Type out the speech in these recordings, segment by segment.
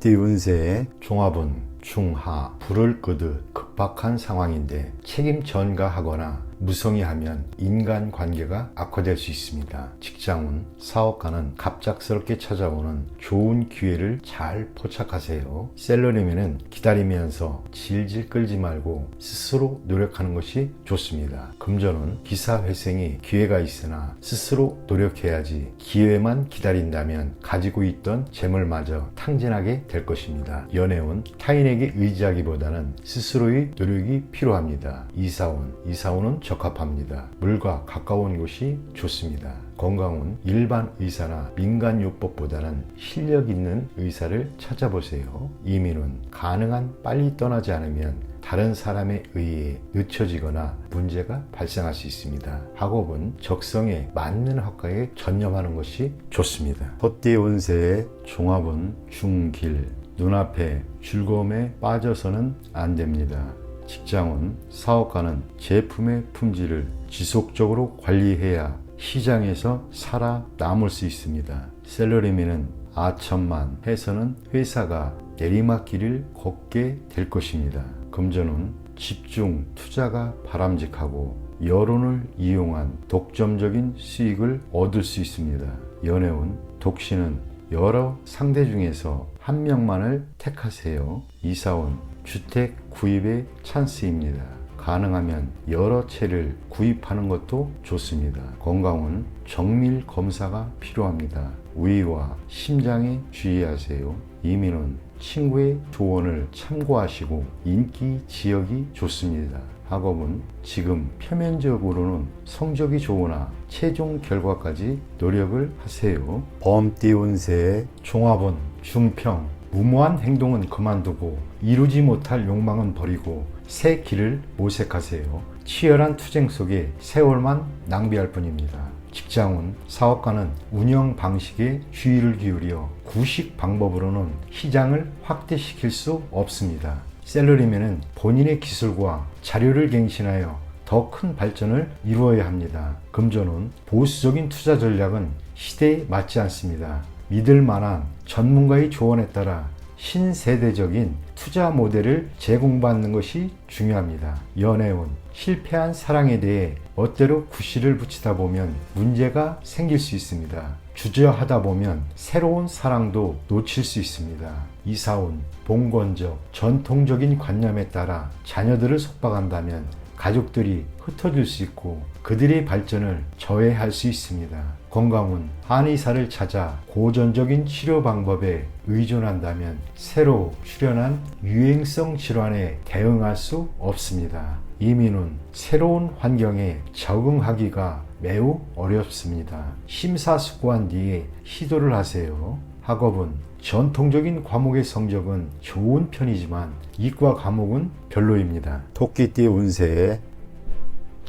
띠 운세의 종합은 중하, 불을 끄듯 급박한 상황인데 책임 전가하거나 무성의하면 인간관계가 악화될 수 있습니다. 직장운, 사업가는 갑작스럽게 찾아오는 좋은 기회를 잘 포착하세요. 셀러리맨은 기다리면서 질질 끌지 말고 스스로 노력하는 것이 좋습니다. 금전운, 기사회생에 기회가 있으나 스스로 노력해야지 기회만 기다린다면 가지고 있던 재물마저 탕진하게 될 것입니다. 연애운, 타인에게 의지하기보다는 스스로의 노력이 필요합니다. 이사운은 적합합니다. 물과 가까운 곳이 좋습니다. 건강운, 일반 의사나 민간요법보다는 실력 있는 의사를 찾아보세요. 이민운, 가능한 빨리 떠나지 않으면 다른 사람에 의해 늦춰지거나 문제가 발생할 수 있습니다. 학업은 적성에 맞는 학과에 전념하는 것이 좋습니다. 헛띠 운세의 종합은 중길, 눈앞에 즐거움에 빠져서는 안 됩니다. 직장운, 사업가는 제품의 품질을 지속적으로 관리해야 시장에서 살아남을 수 있습니다. 셀러리맨은 아천만 해서는 회사가 내리막길을 걷게 될 것입니다. 금전운, 집중 투자가 바람직하고 여론을 이용한 독점적인 수익을 얻을 수 있습니다. 연애운, 독신은 여러 상대 중에서 한 명만을 택하세요. 이사운, 주택 구입의 찬스입니다. 가능하면 여러 채를 구입하는 것도 좋습니다. 건강은 정밀 검사가 필요합니다. 위와 심장에 주의하세요. 이민은 친구의 조언을 참고하시고 인기 지역이 좋습니다. 학업은 지금 표면적으로는 성적이 좋으나 최종 결과까지 노력을 하세요. 범띠 운세의 종합은 중평, 무모한 행동은 그만두고 이루지 못할 욕망은 버리고 새 길을 모색하세요. 치열한 투쟁 속에 세월만 낭비할 뿐입니다. 직장운, 사업가는 운영 방식에 주의를 기울여 구식 방법으로는 시장을 확대시킬 수 없습니다. 셀러리맨은 본인의 기술과 자료를 갱신하여 더 큰 발전을 이루어야 합니다. 금전운, 보수적인 투자 전략은 시대에 맞지 않습니다. 믿을 만한 전문가의 조언에 따라 신세대적인 투자 모델을 제공받는 것이 중요합니다. 연애운, 실패한 사랑에 대해 멋대로 구실을 붙이다 보면 문제가 생길 수 있습니다. 주저하다 보면 새로운 사랑도 놓칠 수 있습니다. 이사운, 봉건적, 전통적인 관념에 따라 자녀들을 속박한다면 가족들이 흩어질 수 있고 그들의 발전을 저해할 수 있습니다. 건강운, 한의사를 찾아 고전적인 치료 방법에 의존한다면 새로 출현한 유행성 질환에 대응할 수 없습니다. 이민운, 새로운 환경에 적응하기가 매우 어렵습니다. 심사숙고한 뒤에 시도를 하세요. 학업은 전통적인 과목의 성적은 좋은 편이지만 이과 과목은 별로입니다. 토끼띠 운세의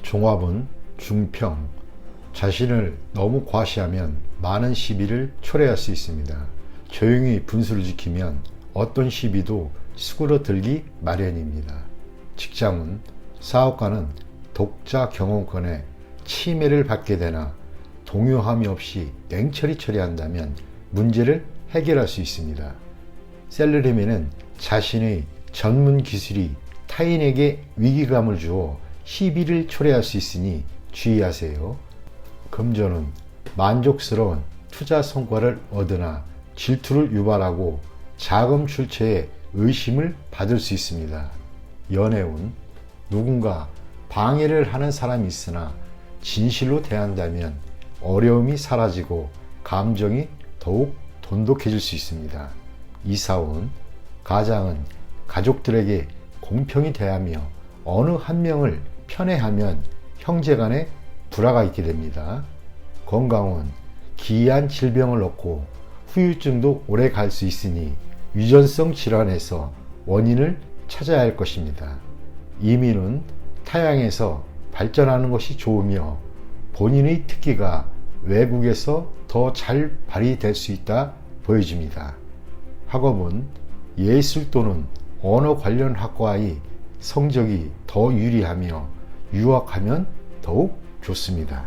종합은 중평, 자신을 너무 과시하면 많은 시비를 초래할 수 있습니다. 조용히 분수를 지키면 어떤 시비도 수그러들기 마련입니다. 직장운, 사업가는 독자 경영권에 침해를 받게 되나 동요함이 없이 냉철히 처리한다면 문제를 해결할 수 있습니다. 셀러리맨은 자신의 전문 기술이 타인에게 위기감을 주어 시비를 초래할 수 있으니 주의하세요. 금전은 만족스러운 투자 성과를 얻으나 질투를 유발하고 자금 출처에 의심을 받을 수 있습니다. 연애운, 누군가 방해를 하는 사람이 있으나 진실로 대한다면 어려움이 사라지고 감정이 더욱 돈독해질 수 있습니다. 이사운, 가장은 가족들에게 공평히 대하며 어느 한 명을 편애하면 형제간에 불화가 있게 됩니다. 건강운, 기이한 질병을 얻고 후유증도 오래 갈 수 있으니 유전성 질환에서 원인을 찾아야 할 것입니다. 이민은 타향에서 발전하는 것이 좋으며 본인의 특기가 외국에서 더 잘 발휘될 수 있다 보여집니다. 학업은 예술 또는 언어 관련 학과의 성적이 더 유리하며 유학하면 더욱 좋습니다.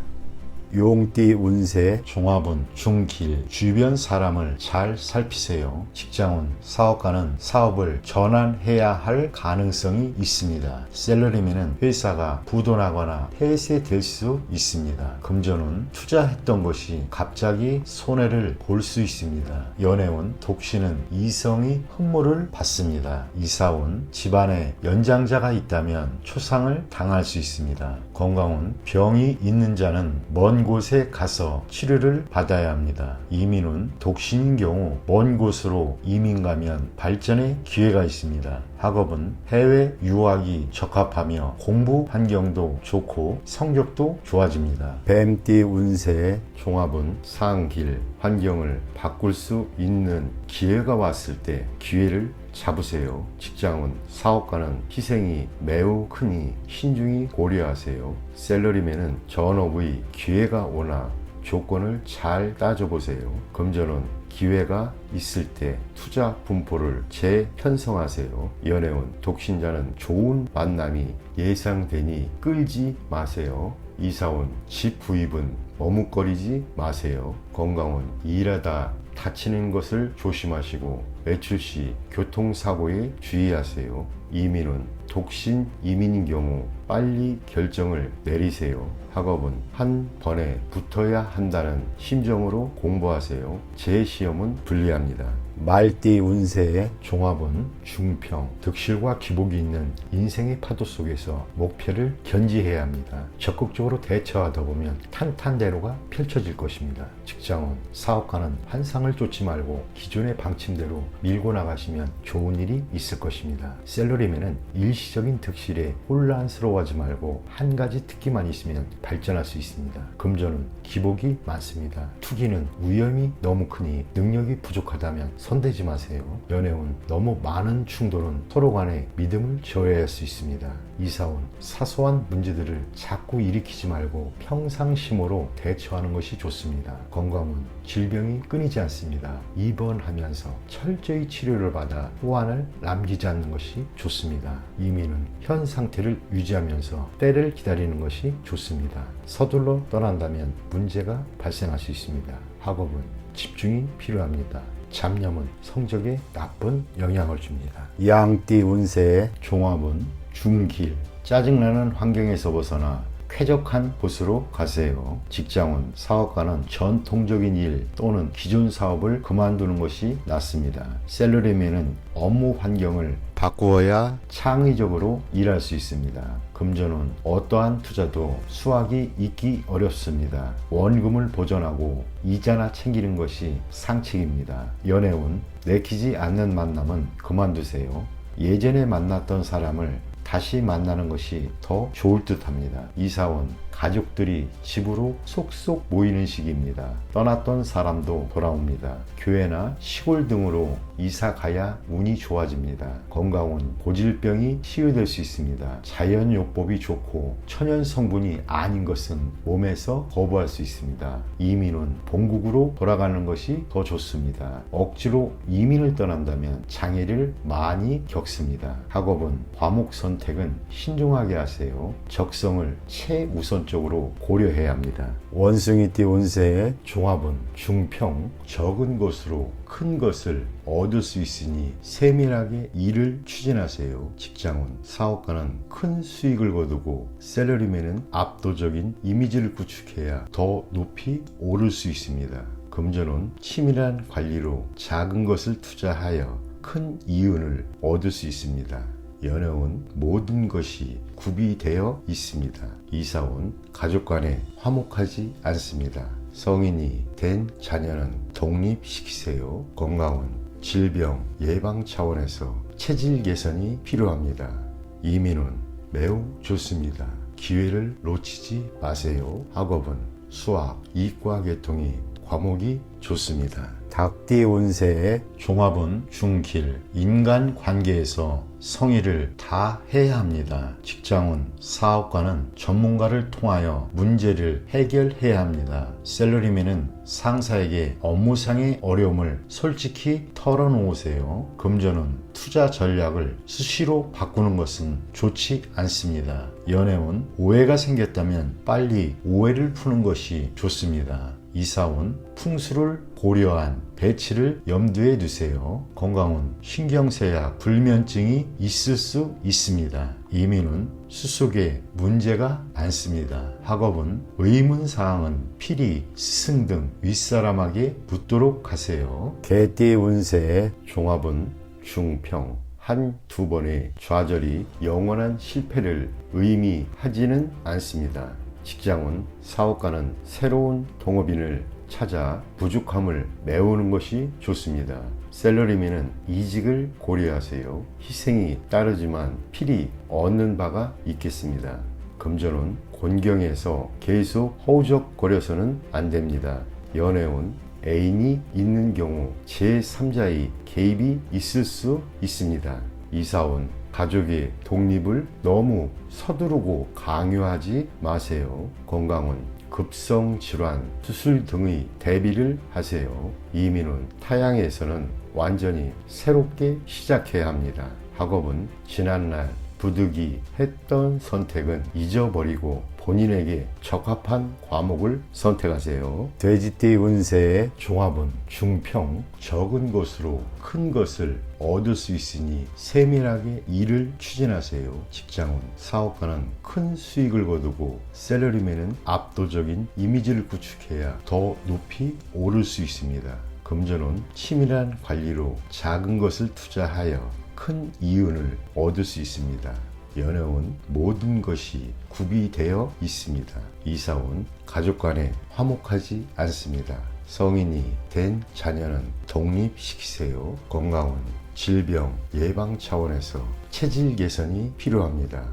용띠 운세 종합운 중길 주변 사람을 잘 살피세요. 직장운 사업가는 사업을 전환해야 할 가능성이 있습니다. 셀러리맨은 회사가 부도나거나 폐쇄될 수 있습니다. 금전운 투자했던 것이 갑자기 손해를 볼 수 있습니다. 연애운 독신은 이성이 흠모를 받습니다. 이사운 집안에 연장자가 있다면 초상을 당할 수 있습니다. 건강운 병이 있는 자는 먼 곳에 가서 치료를 받아야 합니다. 이민운 독신인 경우 먼 곳으로 이민 가면 발전의 기회가 있습니다. 학업은 해외 유학이 적합하며 공부 환경도 좋고 성적도 좋아집니다. 뱀띠 운세의 종합은 상길 환경을 바꿀 수 있는 기회가 왔을 때 기회를 잡으세요. 직장은 사업가는 희생이 매우 크니 신중히 고려하세요. 셀러리맨은 전업의 기회가 오나 조건을 잘 따져보세요. 금전은 기회가 있을 때 투자 분포를 재편성하세요. 연애운 독신자는 좋은 만남이 예상되니 끌지 마세요. 이사운 집 구입은 머뭇거리지 마세요. 건강은 일하다 다치는 것을 조심하시고 외출 시 교통사고에 주의하세요. 이민은 독신 이민인 경우 빨리 결정을 내리세요. 학업은 한 번에 붙어야 한다는 심정으로 공부하세요. 재시험은 불리합니다. 말띠 운세의 종합은 중평, 득실과 기복이 있는 인생의 파도 속에서 목표를 견지해야 합니다. 적극적으로 대처하다 보면 탄탄대로가 펼쳐질 것입니다. 직장은 사업가는 환상을 쫓지 말고 기존의 방침대로 밀고 나가시면 좋은 일이 있을 것입니다. 셀러리맨은 일시적인 득실에 혼란스러워하지 말고 한 가지 특기만 있으면 발전할 수 있습니다. 금전은 기복이 많습니다. 투기는 위험이 너무 크니 능력이 부족하다면 손대지 마세요. 연애운 너무 많은 충돌은 서로 간에 믿음을 저해할 수 있습니다. 이사운 사소한 문제들을 자꾸 일으키지 말고 평상심으로 대처하는 것이 좋습니다. 건강은 질병이 끊이지 않습니다. 입원하면서 철저히 치료를 받아 후환을 남기지 않는 것이 좋습니다. 이민은 현 상태를 유지하면서 때를 기다리는 것이 좋습니다. 서둘러 떠난다면 문제가 발생할 수 있습니다. 학업은 집중이 필요합니다. 잡념은 성적에 나쁜 영향을 줍니다. 양띠 운세의 종합은 중길 짜증나는 환경에서 벗어나 쾌적한 곳으로 가세요. 직장은 사업가는 전통적인 일 또는 기존 사업을 그만두는 것이 낫습니다. 셀러리맨은 업무 환경을 바꾸어야 창의적으로 일할 수 있습니다. 금전은 어떠한 투자도 수확이 있기 어렵습니다. 원금을 보전하고 이자나 챙기는 것이 상책입니다. 연애운 내키지 않는 만남은 그만두세요. 예전에 만났던 사람을 다시 만나는 것이 더 좋을 듯 합니다. 이사원 가족들이 집으로 속속 모이는 시기입니다. 떠났던 사람도 돌아옵니다. 교회나 시골 등으로 이사 가야 운이 좋아집니다. 건강은 고질병이 치유될 수 있습니다. 자연요법이 좋고 천연 성분이 아닌 것은 몸에서 거부할 수 있습니다. 이민은 본국으로 돌아가는 것이 더 좋습니다. 억지로 이민을 떠난다면 장애를 많이 겪습니다. 학업은 과목 선택은 신중하게 하세요. 적성을 최우선적으로 고려해야 합니다. 원숭이띠 운세의 종합은 중평, 적은 것으로 큰 것을 얻을 수 있으니 세밀하게 일을 추진하세요. 직장은 사업가는 큰 수익을 거두고 셀러리맨은 압도적인 이미지를 구축해야 더 높이 오를 수 있습니다. 금전은 치밀한 관리로 작은 것을 투자하여 큰 이윤을 얻을 수 있습니다. 연애운 모든 것이 구비되어 있습니다. 이사운 가족 간에 화목하지 않습니다. 성인이 된 자녀는 독립시키세요. 건강은 질병 예방 차원에서 체질 개선이 필요합니다. 이민은 매우 좋습니다. 기회를 놓치지 마세요. 학업은 수학, 이과 계통이 과목이 좋습니다. 닭띠 운세의 종합은 중길, 인간관계에서 성의를 다 해야 합니다. 직장은 사업가는 전문가를 통하여 문제를 해결해야 합니다. 셀러리맨은 상사에게 업무상의 어려움을 솔직히 털어놓으세요. 금전은 투자 전략을 수시로 바꾸는 것은 좋지 않습니다. 연애운 오해가 생겼다면 빨리 오해를 푸는 것이 좋습니다. 이사운 풍수를 고려한 배치를 염두에 두세요. 건강운 신경쇠약, 불면증이 있을 수 있습니다. 이민운 수속에 문제가 많습니다. 학업은 의문사항은 필히 스승 등 윗사람에게 묻도록 하세요. 개띠 운세의 종합은 중평. 한두 번의 좌절이 영원한 실패를 의미하지는 않습니다. 직장운 사업가는 새로운 동업인을 찾아 부족함을 메우는 것이 좋습니다. 셀러리맨은 이직을 고려하세요. 희생이 따르지만 필히 얻는 바가 있겠습니다. 금전운 곤경에서 계속 허우적거려서는 안 됩니다. 연애운 애인이 있는 경우 제3자의 개입이 있을 수 있습니다. 이사운 가족의 독립을 너무 서두르고 강요하지 마세요. 건강운 급성질환, 수술 등의 대비를 하세요. 이민운 타양에서는 완전히 새롭게 시작해야 합니다. 학업은 지난날 부득이 했던 선택은 잊어버리고 본인에게 적합한 과목을 선택하세요. 돼지띠 운세의 종합은 중평. 적은 것으로 큰 것을 얻을 수 있으니 세밀하게 일을 추진하세요. 직장운 사업가는 큰 수익을 거두고 셀러리맨은 압도적인 이미지를 구축해야 더 높이 오를 수 있습니다. 금전운 치밀한 관리로 작은 것을 투자하여 큰 이윤을 얻을 수 있습니다. 연애운 모든 것이 구비되어 있습니다. 이사운 가족 간에 화목하지 않습니다. 성인이 된 자녀는 독립시키세요. 건강운 질병 예방 차원에서 체질 개선이 필요합니다.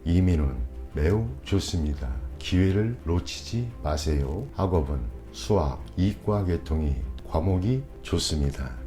이민운 매우 좋습니다. 기회를 놓치지 마세요. 학업은 수학, 이과 계통이 과목이 좋습니다.